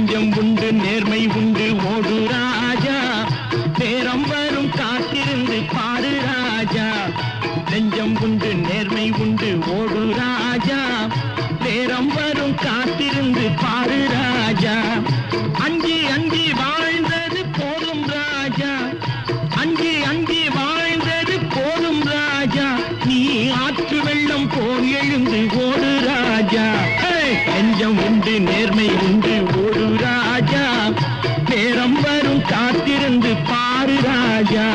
நெஞ்சம் உண்டு நேர்மை உண்டு ஓடு ராஜா நேரம் வரும் காத்திருந்து பாரு ராஜா நெஞ்சம் உண்டு நேர்மை உண்டு ஓடு ராஜா நேரம் வரும் காத்திருந்து பாரு ராஜா அஞ்சி அஞ்சி வாழ்ந்தது போதும் ராஜா அஞ்சி அஞ்சி வாழ்ந்தது போதும் ராஜா நீ ஆற்று வெள்ளம் போல் எழுந்து ஓடு ராஜா நெஞ்சம் உண்டு நேர்மை உண்டு ஓடு ராஜா நேரம் வரும் காத்திருந்து பாரு ராஜா